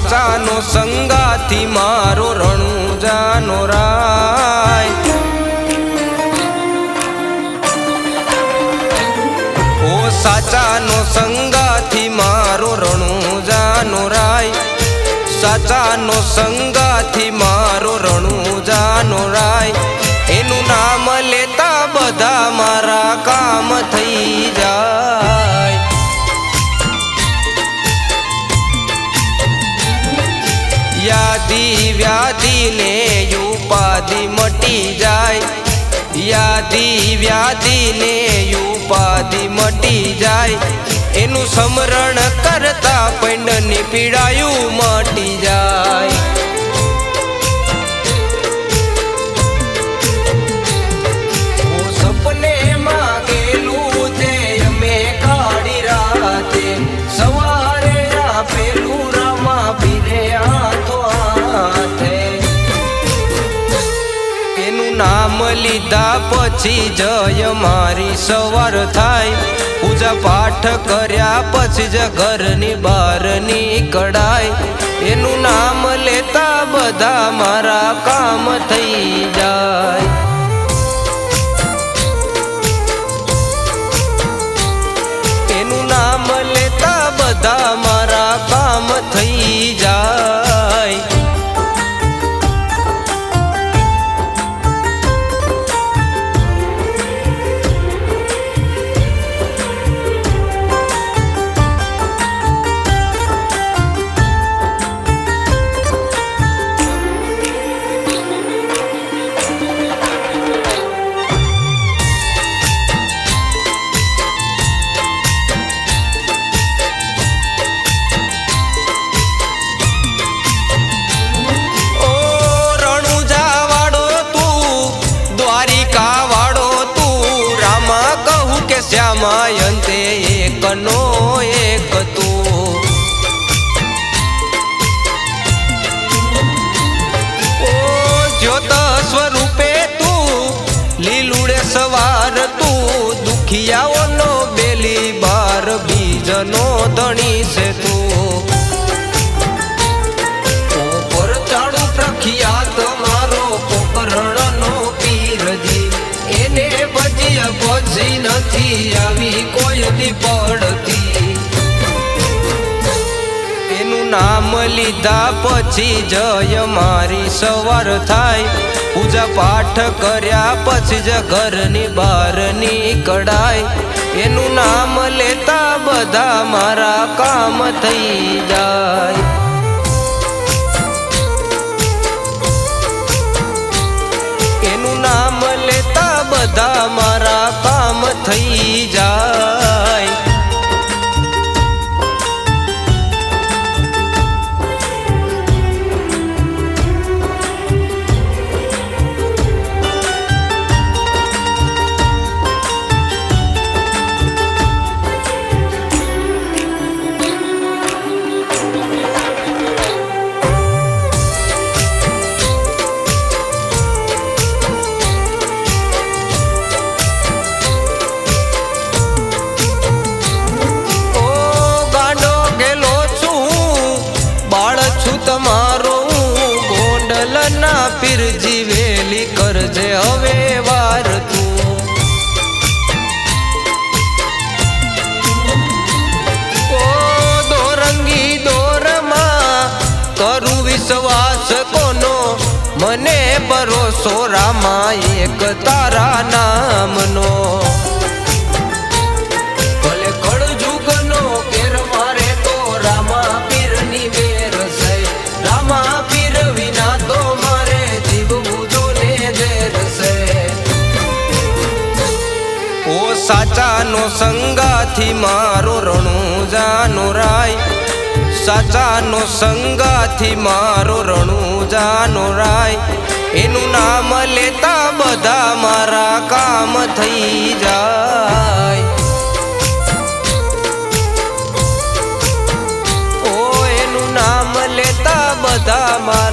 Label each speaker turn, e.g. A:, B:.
A: સાચાનો સંગાથી મારો રણુજાનો રાય। ઓ સાચાનો સંગાથી મારો રણુજાનો રાય। સાચાનો સંગાથી મારો રણુજાનો રાય। એનું નામ લેતા બધા મારા કામ થઈ જાય। યાદી વ્યાધિને ઉપાધિ મટી જાય। યાદી વ્યાધિને ઉપાધિ મટી જાય। એનું સ્મરણ કરતા પૈંડની પીડાયું મટી જાય। સપને માગેલું તે અમે કાઢી રાતે સવારે આપેલું રામા પીરે હાથો હાથે। એનું નામ લીધા પછી જય મારી સવાર થાય। પૂજા પાઠ કર્યા પછી જ ઘરની બહાર નીકળાય। એનું નામ લેતા બધા મારા કામ થઈ જાય। એનું નામ લેતા બધા મારા કામ થઈ જાય। શ્યામાયંતે એકનો એક તું। ઓ જ્યોત સ્વરૂપે તું લીલુડે સવાર તું। દુખિયાઓનો બેલી બાર બીજનો ધણી છે તું। પર ચાડું પ્રખ્યાત મારો પોકરણનો પીરજી। એને પછી પછી નથી આવી કોઈ દી પડતી। એનું નામ લીધા પછી જય મારી સવાર થાય। પૂજા પાઠ કર્યા પછી જ ઘરની બહાર નીકળાય। એનું નામ લેતા બધા મારા કામ થઈ જાય। એનું નામ લેતા બધા મારા કામ થઈ જાય। તમારો ગોંડલના પીરજી વેલી કરજે હવે વાર તું। ઓ દોરંગી દોરમાં કરું વિશ્વાસ કોનો મને ભરોસો રામા એક તારા નામનો। ભલે કળજુગનો કેર મારે તો રામા પીરની વેર છે। રામા પીર વિના તો મારે જીવવું જો ને ઝેર છે। ઓ સાચાનો સંગાથી મારો રણુજાનો રાય। સાચાનો સંગાથી મારો રણુજાનો રાય। એનું નામ લેતા બધા મારા કામ થઈ જાય। ઓ એનું નામ લેતા બધા મારા